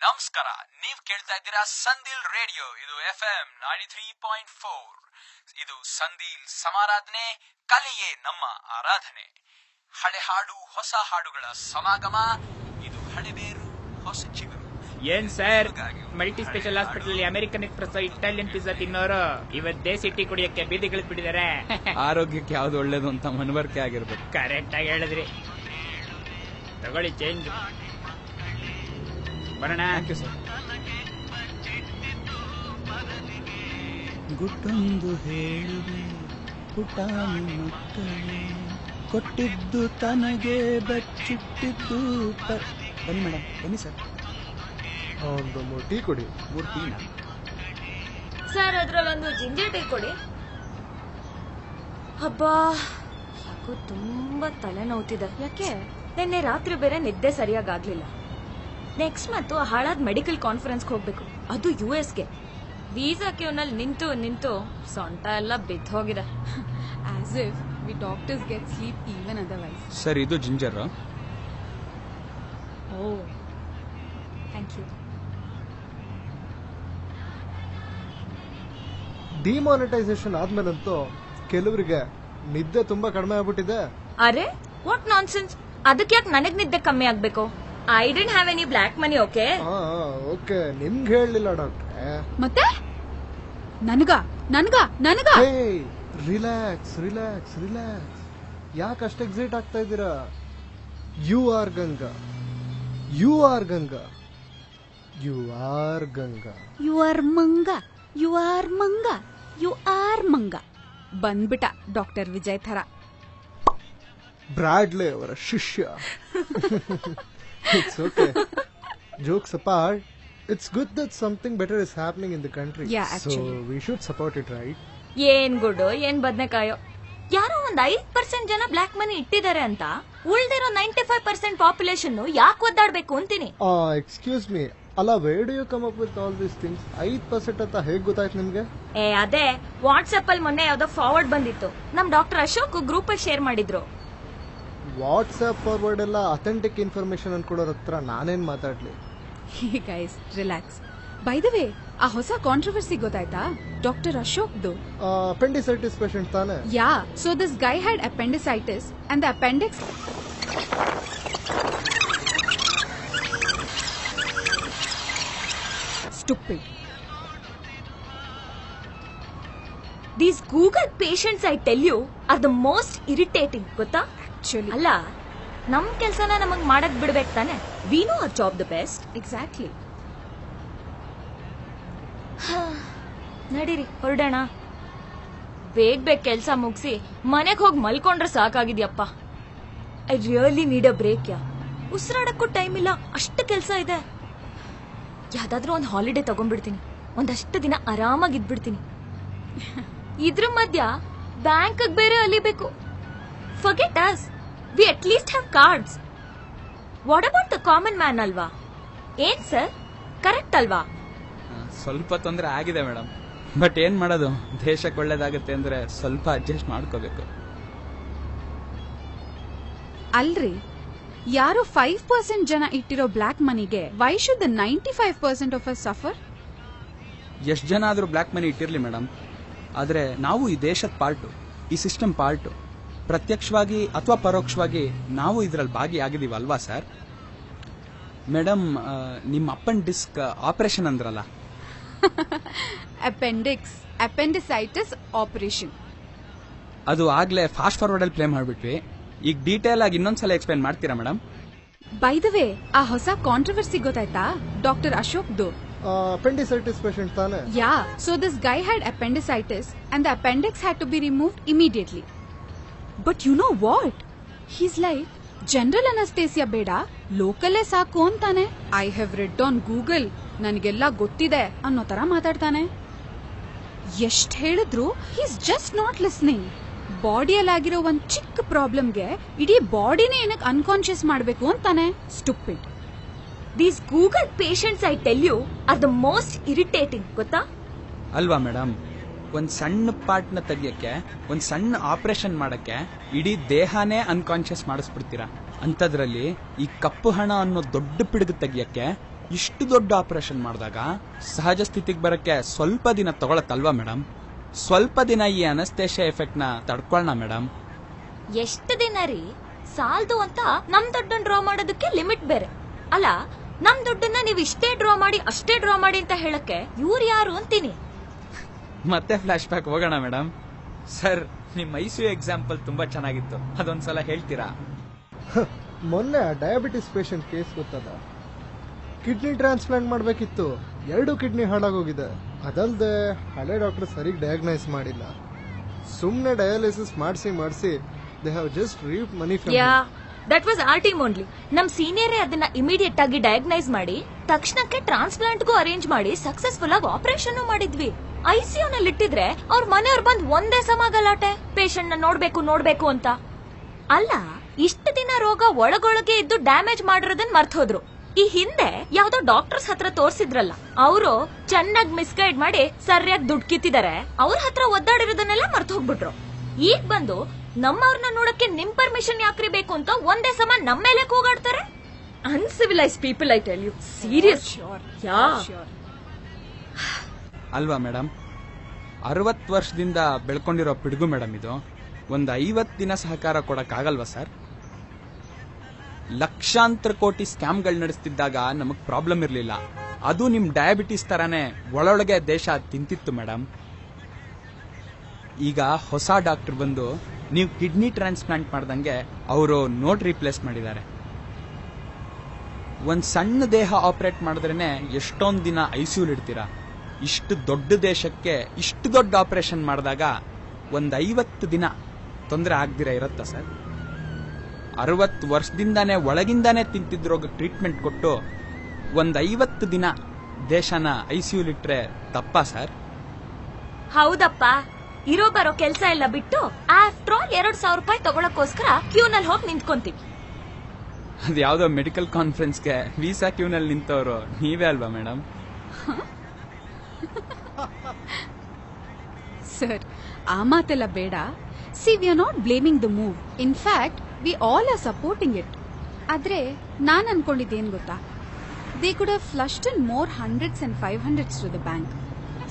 ನಮಸ್ಕಾರ, ನೀವ್ ಕೇಳ್ತಾ ಇದ್ದೀರಾ ಸಂದಿಲ್ ರೇಡಿಯೋ. ಇದು FM 93.4. ಇದು ಸಂದಿಲ್ ಸಮಾರಾಧನೆ, ಕಲೆಯೇ ನಮ್ಮ ಆರಾಧನೆ. ಹಳೆ ಹಾಡು ಹೊಸ ಹಾಡುಗಳ ಸಮಾಗಮ. ಇದು ಹಳೆಬೇರು ಹೊಸ ಚಿಗುರು. ಏನ್ sir, multi special hospital American Express Italian pizza ತಿನ್ನೋರು ಇವತ್ ದೇಸಿ ಟೀ ಕುಡಿಯಕ್ಕೆ ಬೀದಿಗಳು ಬಿಟ್ಟಿದ್ದಾರೆ. ಆರೋಗ್ಯಕ್ಕೆ ಯಾವ್ದು ಒಳ್ಳೇದು ಅಂತ ಮನವರಿಕೆ ಆಗಿರ್ಬೇಕು. ಕರೆಕ್ಟ್ ಆಗಿ ಹೇಳಿದ್ರಿ. ತಗೊಳ್ಳಿ ಚೇಂಜ್. ಬರೋಣ. ಸರ್. ಗುಟ್ಟೊಂದು ಹೇಳುವೆ ಪುಟಾಣಿ ಮಕ್ಕಳೇ, ಕೊಟ್ಟಿದ್ದು ತನಗೆ ಬಚ್ಚಿಟ್ಟಿದ್ದು ಬನ್ನಿ ಮೇಡಮ್, ಬನ್ನಿ ಸರ್. ಒಂದು 3 ಟೀ ಕೊಡಿ. 3 ಟೀನ ಸರ್? ಅದ್ರಲ್ಲೊಂದು ಜಿಂಜರ್ ಟೀ ಕೊಡಿ. ಹಬ್ಬಾ, ಯಾಕೋ ತುಂಬಾ ತಲೆ ನೋವ್ತಿದೆ. ಯಾಕೆ? ನಿನ್ನೆ ರಾತ್ರಿ ಬೇರೆ ನಿದ್ದೆ ಸರಿಯಾಗಿ ಆಗ್ಲಿಲ್ಲ. ನೆಕ್ಸ್ಟ್ ಮತ್ತು ಹಾಳಾದ ಮೆಡಿಕಲ್ ಕಾನ್ಫರೆನ್ಸ್ಗೆ ಹೋಗ್ಬೇಕು, ಅದು US ಗೆ. ವೀಸಾ ಕ್ಯೂನಲ್ಲಿ ನಿಂತು ನಿಂತು ಸೊಂಟ ಎಲ್ಲ ಬಿದ್ದು ಹೋಗಿದೆ. As if we doctors get sleep even otherwise. Sir, ಇದು ginger. Oh, thank you. Demonetisation ಆದ್ಮೇಲಂತೂ ಕೆಲವರಿಗೆ ನಿದ್ದೆ ತುಂಬಾ ಕಡಿಮೆ ಆಗ್ಬಿಟ್ಟಿದೆ. ಅರೆ, ವಾಟ್ ನಾನ್ಸೆನ್ಸ್. ಅದಕ್ಕೆ ಯಾಕೆ ನನಗ್ ನಿದ್ದೆ ಕಮ್ಮಿ ಆಗ್ಬೇಕು? I did have any block money. Okay okay, ನಿಮ್ಗೆ ಹೇಳಲಿಲ್ಲ ಡಾಕ್ಟ್ರೆ. ಮತ್ತೆ ನನಗ ರಿಲ್ಯಾಕ್ಸ್ ರಿಲ್ಯಾಕ್ಸ್ ರಿಲ್ಯಾಕ್ಸ್. ಯಾಕೆ ಅಷ್ಟು ಎಕ್ಸೈಟ್ ಆಗ್ತಾ ಇದ್ದೀರಾ? You are Ganga, you are Ganga, you are Ganga. You are ಮಂಗ, ಯು ಆರ್ ಮಂಗ, ಯು ಆರ್ ಮಂಗ. ಬಂದ್ಬಿಟ ಡಾಕ್ಟರ್ ವಿಜಯ್ ಥರ. ಬ್ರಾಡ್ಲೆ ಅವರ ಶಿಷ್ಯ. It's okay. Jokes apart, it's good that something better is happening in the country. Yeah, actually. So we should support it, right? ಏನ್ ಗುಡ್ಡು, ಏನ್ ಬದ್ನೆಕಾಯೋ. ಯಾರೋ ಒಂದ್ 5% ಜನ ಬ್ಲಾಕ್ ಮನಿ ಇಟ್ಟಿದ್ದಾರೆ ಅಂತ ಉಳ್ದಿರೋ 95% ಪಾಪ್ಯುಲೇಷನ್ ಯಾಕೆ ಒದ್ದಾಡ್ಬೇಕು ಅಂತೀನಿ. Excuse me. ಅಲ್ಲ, where do you come up with all these things? 5% ಅಂತ ಹೇಗ್ ಗೊತ್ತಾಯ್ತು ನಿಮ್ಗೆ? ಅದೇ ವಾಟ್ಸ್ಆಪ್ ಅಲ್ಲಿ ಮೊನ್ನೆ ಯಾವ್ದೋ ಫಾರ್ವರ್ಡ್ ಬಂದಿತ್ತು. ನಮ್ ಡಾಕ್ಟರ್ ಅಶೋಕ್ ಗ್ರೂಪ್ ಅಲ್ಲಿ ಶೇರ್ ಮಾಡಿದ್ರು. ವಾಟ್ಸ್ಆಪ್ ಫಾರ್ವರ್ಡ್ ಎಲ್ಲ ಅಥೆಂಟಿಕ್ ಇನ್ಫಾರ್ಮೇಶನ್ ಅನ್ಕೊಡೋರ್ ಹತ್ರ ನಾನೇನ್ ಮಾತಾಡ್ಲಿ? Hey guys, relax. By the way, ಆ ಹೊಸ ಕಾಂಟ್ರವರ್ಸಿ ಗೊತ್ತಾಯ್ತಾ? ಡಾಕ್ಟರ್ ಅಶೋಕ್ದು. ಅಪೆಂಡಿಸೈಟಿಸ್ ಪೇಷಂಟ್ ತಾನೆ? Ya, so this guy had appendicitis and the appendix stupid. These Google patients, I tell you, are the most irritating. ಗೊತ್ತಾ? Actually, ಅಲ್ಲ, ನಮ್ ಕೆಲ್ಸನ ನಮಗ್ ಮಾಡಕ್ ಬಿಡ್ಬೇಕು ತಾನೆ. We know our job the best. exactly. ನಡೀರಿ, ಹೊರಡೋಣ. ಬೇಗ ಕೆಲ್ಸ ಮುಗಿಸಿ ಮನೆಗ್ ಹೋಗಿ ಮಲ್ಕೊಂಡ್ರೆ ಸಾಕಾಗಿದ್ಯಪ್ಪ. I really need a break. ಉಸಿರಾಡಕ್ಕೂ ಟೈಮ್ ಇಲ್ಲ, ಅಷ್ಟು ಕೆಲ್ಸ ಇದೆ. ಯಾವ್ದಾದ್ರೂ ಒಂದು ಹಾಲಿಡೇ ತಗೊಂಡ್ಬಿಡ್ತೀನಿ, ಒಂದಷ್ಟು ದಿನ ಆರಾಮಾಗಿದ್ಬಿಡ್ತೀನಿ. ಇದ್ರ ಮಧ್ಯ ಬ್ಯಾಂಕ್ ಬೇರೆ ಅಲಿಬೇಕು. Forget us, we at least have cards. What about the common man ಅಲ್ವಾ? ಏನ್ ಸರ್, ಕರೆಕ್ಟ್ ಅಲ್ವಾ? ಸ್ವಲ್ಪ ತೊಂದರೆ ಆಗಿದೆ ಮೇಡಮ್, ಬಟ್ ಏನ್ ಮಾಡೋದು, ದೇಶಕ್ಕೆ ಒಳ್ಳೇದಾಗುತ್ತೆ ಅಂದ್ರೆ ಸ್ವಲ್ಪ ಅಡ್ಜಸ್ಟ್ ಮಾಡ್ಕೋಬೇಕು. ಅಲ್ರಿ, ಯಾರು 5% ಜನ ಇಟ್ಟಿರೋ ಬ್ಲಾಕ್ ಮನಿಗೆ why should the 95% of us suffer? ಎಷ್ಟು ಜನ ಆದ್ರೂ ಬ್ಲಾಕ್ ಮನಿ ಇಟ್ಟಿರ್ಲಿ ಮೇಡಮ್, ಆದ್ರೆ ನಾವು ಈ ದೇಶದ ಪಾರ್ಟು, ಈ ಸಿಸ್ಟಮ್ ಪಾರ್ಟು. ಪ್ರತ್ಯಕ್ಷವಾಗಿ ಅಥವಾ ಪರೋಕ್ಷವಾಗಿ ನಾವು ಇದ್ರಲ್ಲಿ ಭಾಗಿಯಾಗಿದ್ದೀವಿ ಅಲ್ವಾ ಸರ್? ಮೇಡಮ್, ನಿಮ್ಮ ಅಪೆಂಡಿಸ್ಕ್ ಆಪರೇಷನ್ ಅಂದ್ರಲ್ಲ, ಅಪೆಂಡಿಸೈಟಿಸ್ ಆಪರೇಷನ್, ಅದು ಆಗ್ಲೇ ಫಾಸ್ಟ್ ಫಾರ್ವರ್ಡ್ ಅಲ್ಲಿ ಪ್ಲೇ ಮಾಡ್ಬಿಟ್ವಿ. ಈಗ ಡೀಟೇಲ್ ಆಗಿ ಇನ್ನೊಂದ್ಸಲ ಎಕ್ಸ್ಪ್ಲೈನ್ ಮಾಡ್ತೀರಾ ಮೇಡಮ್? ಬೈ ದ ವೇ, ಆ ಹೊಸ ಕಾಂಟ್ರವರ್ಸಿ ಗೊತ್ತಾಯ್ತಾ? ಡಾಕ್ಟರ್ ಅಶೋಕ್ದು. ಅಪೆಂಡಿಸೈಟಿಸ್ ಪೇಷಂಟ್ ತಾನೆ? Ya, so this guy had appendicitis and the appendix had to be removed immediately. But you know what, he's like general anaesthesia ಬೇಡ, ಲೋಕಲ್ಲೇ ಸಾಕು ಅಂತಾನೆ. I have read on Google, ನನಗೆಲ್ಲ ಗೊತ್ತಿದೆ ಅನ್ನೋ ತರ ಮಾತಾಡ್ತಾನೆ. ಎಷ್ಟ್ ಹೇಳಿದ್ರು ಹೀಸ್ ಜಸ್ಟ್ ನಾಟ್ ಲಿಸ್ನಿಂಗ್. ಬಾಡಿಯಲ್ಲಾಗಿರೋ ಒಂದ್ ಚಿಕ್ಕ ಪ್ರಾಬ್ಲಮ್ಗೆ ಇಡೀ ಬಾಡಿನೇ ಏನಕ್ಕೆ ಅನ್ಕಾನ್ಶಿಯಸ್ ಮಾಡ್ಬೇಕು ಅಂತಾನೆ. Stupid. These Google patients, I tell you, are the most irritating. ಗೊತ್ತಾ? ಅಲ್ವಾ ಮೇಡಮ್? ಒಂದ್ ಸಣ್ಣ ಪಾರ್ಟ್ ನ ತೆಗಿಯಕ್ಕೆ, ಒಂದ್ ಸಣ್ಣ ಆಪರೇಷನ್ ಮಾಡಕ್ಕೆ ಇಡೀ ದೇಹನೇ ಅನ್ಕಾನ್ಶಿಯಸ್ ಮಾಡಿಸ್ಬಿಡ್ತೀರಾ. ಅಂತದ್ರಲ್ಲಿ ಈ ಕಪ್ಪು ಹಣ ಅನ್ನೋ ದೊಡ್ಡ ಪಿಡುಗು ತೆಗಿಯಕ್ಕೆ ಇಷ್ಟು ದೊಡ್ಡ ಆಪರೇಷನ್ ಮಾಡಿದಾಗ ಸಹಜ ಸ್ಥಿತಿಗೆ ಬರಕ್ಕೆ ಸ್ವಲ್ಪ ದಿನ ತಗೊಳತ್ತಲ್ವಾ ಮೇಡಮ್? ಸ್ವಲ್ಪ ದಿನ ಈ ಅನಸ್ತೇಷಿಯಾ ಎಫೆಕ್ಟ್ ನ ತಡ್ಕೊಳ್ಳೋಣ ಮೇಡಮ್. ಎಷ್ಟು ದಿನ ರೀ? ಸಾಲ್ದು ಅಂತ ನಮ್ ದುಡ್ಡನ್ನ ಡ್ರಾ ಮಾಡೋದಕ್ಕೆ ಲಿಮಿಟ್ ಬೇರೆ ಅಲ್ಲ. ನಮ್ ದುಡ್ಡನ್ನ ನೀವು ಇಷ್ಟೇ ಡ್ರಾ ಮಾಡಿ ಅಷ್ಟೇ ಡ್ರಾ ಮಾಡಿ ಅಂತ ಹೇಳಕ್ಕೆ ಇವ್ರು ಯಾರು ಅಂತೀನಿ. ಮತ್ತೆ ಫ್ಲಾಶ್ ಬ್ಯಾಕ್ ಹೋಗೋಣ ಮೇಡಮ್. ಸರ್, ನಿಮ್ ಐಸಿಯು ಎಕ್ಸಾಂಪಲ್ ತುಂಬಾ ಚೆನ್ನಾಗಿತ್ತು, ಅದೊಂದ್ಸಲ ಹೇಳ್ತೀರಾ? ಮೊನ್ನೆ ಡಯಾಬಿಟಿಸ್ ಪೇಷಂಟ್ ಕೇಸ್ ಗೊತ್ತದ? ಕಿಡ್ನಿ ಟ್ರಾನ್ಸ್ಪ್ಲಾಂಟ್ ಮಾಡಬೇಕಿತ್ತು, 2 ಕಿಡ್ನಿ ಹಾಳಾಗೋಗಿದೆ. ಅದಲ್ಲದೆ ಹಳೆ ಡಾಕ್ಟರ್ ಸರಿಗ್ ಡಯಾಗ್ನೈಸ್ ಮಾಡಿಲ್ಲ. ಸುಮ್ನೆ ಡಯಾಲಿಸಿಸ್ ಮಾಡಿಸಿ they have just reaved money from. Ya, that was our team only. ನಮ್ ಸೀನಿಯರೇ ಅದನ್ನ ಇಮಿಡಿಯೇಟ್ ಆಗಿ ಡಯಾಗ್ನೈಸ್ ಮಾಡಿ ತಕ್ಷಣಕ್ಕೆ ಟ್ರಾನ್ಸ್ಪ್ಲಾಂಟ್ಗೂ ಅರೇಂಜ್ ಮಾಡಿ ಸಕ್ಸಸ್ಫುಲ್ ಆಗಿ ಆಪರೇಷನ್ ಮಾಡಿದ್ವಿ. ಐಸಿಯು ನಲ್ಲಿ ಇಟ್ಟಿದ್ರೆ ಅವ್ರ ಮನೆಯವ್ರು ಬಂದ್ ಒಂದೇ ಸಮ ಗಲಾಟೆ, ಪೇಷಂಟ್ ನ ನೋಡ್ಬೇಕು ಅಂತ. ಅಲ್ಲ, ಇಷ್ಟು ದಿನ ರೋಗ ಒಳಗೊಳಗೆ ಇದ್ದು ಡ್ಯಾಮೇಜ್ ಮಾಡಿರೋದನ್ನ ಮರ್ತೋದ್ರು. ಈ ಹಿಂದೆ ಯಾವ್ದೋ ಡಾಕ್ಟರ್ಸ್ ಹತ್ರ ತೋರ್ಸಿದ್ರಲ್ಲ, ಅವರು ಚೆನ್ನಾಗಿ ಮಿಸ್ಗೈಡ್ ಮಾಡಿ ಸರಿಯಾಗಿ ದುಡ್ಡು ಕಿತ್ತಿದ್ದಾರೆ. ಅವ್ರ ಹತ್ರ ಒದ್ದಾಡಿರೋದನ್ನೆಲ್ಲ ಮರ್ತ ಹೋಗ್ಬಿಟ್ರು. ಈಗ ಬಂದು ನಮ್ಮವ್ರನ್ನ ನೋಡಕ್ಕೆ ನಿಮ್ ಪರ್ಮಿಷನ್ ಯಾಕ್ರಿ ಬೇಕು ಅಂತ ಒಂದೇ ಸಮ ನಮ್ಮ ಮೇಲೆ ಕೂಗಾಡ್ತಾರೆ. Uncivilised people, I tell you. Serious. Ya, ಅಲ್ವಾ ಮೇಡಮ್? 60 ವರ್ಷದಿಂದ ಬೆಳ್ಕೊಂಡಿರೋ ಪಿಡುಗು ಮೇಡಮ್ ಇದು. ಒಂದು 50 ದಿನ ಸಹಕಾರ ಕೊಡಕ್ಕಾಗಲ್ವಾ ಸರ್? ಲಕ್ಷಾಂತರ ಕೋಟಿ ಸ್ಕ್ಯಾಮ್ಗಳು ನಡೆಸ್ತಿದ್ದಾಗ ನಮಗ್ ಪ್ರಾಬ್ಲಮ್ ಇರಲಿಲ್ಲ. ಅದು ನಿಮ್ ಡಯಾಬಿಟಿಸ್ ತರಾನೇ ಒಳೊಳಗೆ ದೇಶ ತಿಂತಿತ್ತು ಮೇಡಮ್. ಈಗ ಹೊಸ ಡಾಕ್ಟರ್ ಬಂದು ನೀವು ಕಿಡ್ನಿ ಟ್ರಾನ್ಸ್ಪ್ಲಾಂಟ್ ಮಾಡ್ದಂಗೆ ಅವರು ನೋಟ್ ರೀಪ್ಲೇಸ್ ಮಾಡಿದ್ದಾರೆ. ಒಂದ್ ಸಣ್ಣ ದೇಹ ಆಪರೇಟ್ ಮಾಡಿದ್ರೇನೆ ಎಷ್ಟೊಂದ್ ದಿನ ಐಸಿಯುಲ್ ಇಡ್ತೀರಾ. ಇಷ್ಟು ದೊಡ್ಡ ದೇಶಕ್ಕೆ ಇಷ್ಟು ದೊಡ್ಡ ಆಪರೇಷನ್ ಮಾಡಿದಾಗ ಒಂದ್ 50 ದಿನ ತೊಂದರೆ ಆಗ್ದಿರ ಇರತ್ತಾ ಸರ್? 60 ವರ್ಷದಿಂದಾನೇ ಒಳಗಿಂದಾನೇ ತಿಂತಿದ್ದ ರೋಗ ಟ್ರೀಟ್ಮೆಂಟ್ ಕೊಟ್ಟು ಒಂದ್ 50 ದಿನ ದೇಶನ ಐಸಿಯುಲ್ ಇಟ್ರೆ ತಪ್ಪಾ ಸರ್? ಹೌದಪ್ಪ. ಇರೋ ಬರೋ ಕೆಲ್ಸ ಎಲ್ಲ ಬಿಟ್ಟು ಆಫ್ಟರ್ ಆಲ್ 2,000 ರೂಪಾಯಿ ತಗೊಳಕ್ಕೋಸ್ಕರ ಕ್ಯೂನಲ್ಲಿ ಹೋಗಿ ನಿಂತ್ಕೊಂತೀವಿ. ಅದು ಯಾವ್ದೋ ಮೆಡಿಕಲ್ ಕಾನ್ಫರೆನ್ಸ್ಗೆ ವೀಸಾ ಕ್ಯೂನಲ್ಲಿ ನಿಂತವ್ರು ನೀವೇ ಅಲ್ವಾ ಮೇಡಮ್? ಸರ್, ಆ ಮಾತೆಲ್ಲ ಬೇಡ. See, we are not blaming the move. In fact we all are supporting it. ಆದ್ರೆ ನಾನ್ ಅನ್ಕೊಂಡಿದ್ದೇನ್ ಗೊತ್ತಾ, they could have flushed in more 100s and 500s to the bank.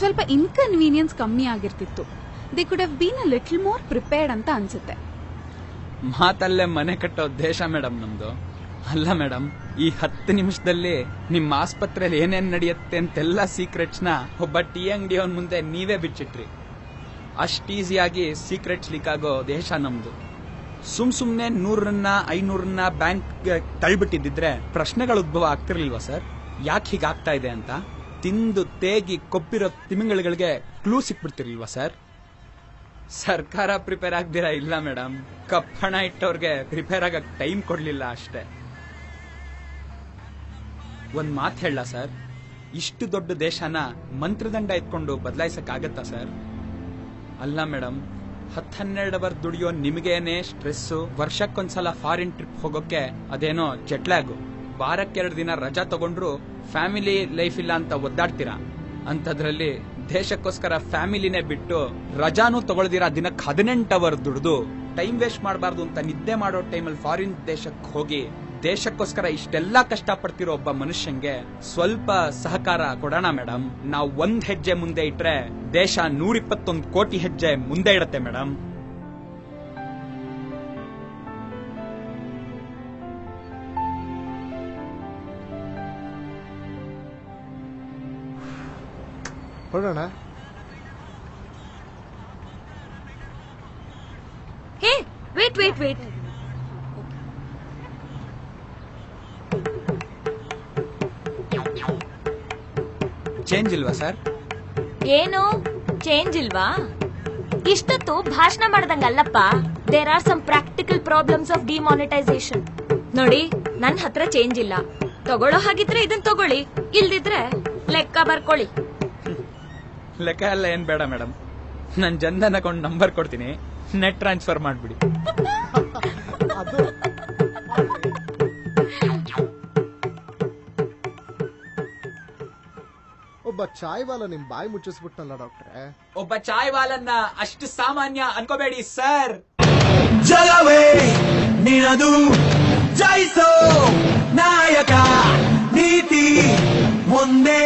ಸ್ವಲ್ಪ ಇನ್ಕನ್ವೀನಿಯನ್ಸ್ ಕಮ್ಮಿ ಆಗಿರ್ತಿತ್ತು. They could have been a little more prepared ಅಂತ ಅನ್ಸುತ್ತೆ. ಮಾತಲ್ಲೇ ಮನೆ ಕಟ್ಟೋ ದೇಶ ಮೇಡಮ್ ನಮ್ದು. ಅಲ್ಲ ಮೇಡಮ್, ಈ 10 ನಿಮಿಷದಲ್ಲಿ ನಿಮ್ಮ ಆಸ್ಪತ್ರೆಯಲ್ಲಿ ಏನೇನ್ ನಡೆಯುತ್ತೆ ಅಂತೆಲ್ಲ ಸೀಕ್ರೆಟ್ಸ್ ನ ಒಬ್ಬ ಟೀ ಅಂಗಡಿಯವನ್ ಮುಂದೆ ನೀವೇ ಬಿಚ್ಚಿಟ್ರಿ. ಅಷ್ಟ್ ಈಸಿಯಾಗಿ ಸೀಕ್ರೆಟ್ಸ್ ಲೀಕ್ ಆಗೋ ದೇಶ ನಮ್ದು. ಸುಮ್ನೆ 100ರನ್ನ 500ರನ್ನ ಬ್ಯಾಂಕ್ ತಳ್ಬಿಟ್ಟಿದ್ರೆ ಪ್ರಶ್ನೆಗಳು ಉದ್ಭವ ಆಗ್ತಿರ್ಲಿಲ್ವಾ ಸರ್? ಯಾಕೆ ಹೀಗಾಗ್ತಾ ಇದೆ ಅಂತ ತಿಂದು ತೇಗಿ ಕೊಬ್ಬಿರೋ ತಿಮಿಂಗಳಿಗೆ ಕ್ಲೂ ಸಿಕ್ಬಿಡ್ತಿರ್ಲಿಲ್ವಾ ಸರ್? ಸರ್ಕಾರ ಪ್ರಿಪೇರ್ ಆಗ್ದಿರಾ ಇಲ್ಲ ಮೇಡಮ್, ಕಪ್ಪಣ ಇಟ್ಟವ್ರಿಗೆ ಪ್ರಿಪೇರ್ ಆಗಕ್ ಟೈಮ್ ಕೊಡ್ಲಿಲ್ಲ ಅಷ್ಟೇ. ಒಂದ್ ಮಾತು ಹೇಳ ಸರ್, ಇಷ್ಟು ದೊಡ್ಡ ದೇಶನ ಮಂತ್ರದಂಡ ಎತ್ಕೊಂಡು ಬದಲಾಯಿಸಕ್ ಆಗತ್ತಾ ಸರ್? ಅಲ್ಲ ಮೇಡಮ್, 10-12 ಅವರ್ ದುಡಿಯೋ ನಿಮಗೇನೆ ಸ್ಟ್ರೆಸ್ಸು. ವರ್ಷಕ್ಕೊಂದ್ಸಲ ಫಾರಿನ್ ಟ್ರಿಪ್ ಹೋಗೋಕೆ ಅದೇನೋ ಜೆಟ್ಲ್ಯಾಗು. ವಾರಕ್ಕೆ 2 ದಿನ ರಜಾ ತಗೊಂಡ್ರು ಫ್ಯಾಮಿಲಿ ಲೈಫ್ ಇಲ್ಲ ಅಂತ ಒದ್ದಾಡ್ತೀರಾ. ಅಂತದ್ರಲ್ಲಿ ದೇಶಕ್ಕೋಸ್ಕರ ಫ್ಯಾಮಿಲಿನೇ ಬಿಟ್ಟು ರಜಾನು ತಗೊಳ್ದಿರಾ ದಿನಕ್ಕೆ 18 ಅವರ್ ದುಡ್ದು ಟೈಮ್ ವೇಸ್ಟ್ ಮಾಡಬಾರ್ದು ಅಂತ ನಿದ್ದೆ ಮಾಡೋ ಟೈಮಲ್ಲಿ ಫಾರಿನ್ ದೇಶಕ್ಕೆ ಹೋಗಿ ದೇಶಕ್ಕೋಸ್ಕರ ಇಷ್ಟೆಲ್ಲ ಕಷ್ಟಪಡ್ತಿರೋ ಒಬ್ಬ ಮನುಷ್ಯಂಗೆ ಸ್ವಲ್ಪ ಸಹಕಾರ ಕೊಡೋಣ ಮೇಡಮ್. ನಾವು 1 ಹೆಜ್ಜೆ ಮುಂದೆ ಇಟ್ರೆ ದೇಶ 121 ಕೋಟಿ ಹೆಜ್ಜೆ ಮುಂದೆ ಇಡತ್ತೆ ಮೇಡಮ್. ಹೊರಡೋಣ. Hey, wait. ಚೇಂಜ್ ಇಲ್ವಾ ಸರ್? ಏನು ಚೇಂಜ್ ಇಲ್ವಾ? ಇಷ್ಟೊತ್ತು ಭಾಷಣ ಮಾಡ್ದಂಗಲ್ಲಪ್ಪ. There are some practical problems of demonetisation. ನೋಡಿ, ನನ್ ಹತ್ರ ಚೇಂಜ್ ಇಲ್ಲ. ತಗೊಳ್ಳೋ ಹಾಗಿದ್ರೆ ಇದನ್ ತಗೊಳ್ಳಿ, ಇಲ್ದಿದ್ರೆ ಲೆಕ್ಕ ಬರ್ಕೊಳ್ಳಿ. ಲೆಕ್ಕ ಎಲ್ಲ ಏನ್ ಬೇಡ ಮೇಡಮ್, ನನ್ ಜನ್ಧನ್ ಅಕೌಂಟ್ ನಂಬರ್ ಕೊಡ್ತೀನಿ, ನೆಟ್ ಟ್ರಾನ್ಸ್ಫರ್ ಮಾಡ್ಬಿಡಿ. ಒಬ್ಬ ಚಾಯ್ ವಾಲ ನಿಮ್ ಬಾಯಿ ಮುಚ್ಚಿಸ್ಬಿಟ್ನಲ್ಲ ಡಾಕ್ಟ್ರೆ. ಒಬ್ಬ ಚಾಯ್ ವಾಲನ್ನ ಅಷ್ಟು ಸಾಮಾನ್ಯ ಅನ್ಕೋಬೇಡಿ ಸರ್. ಜಲವೇ ನಿನದು ಜಯಿಸೋ ನಾಯಕ ನೀತಿ ಒಂದೇ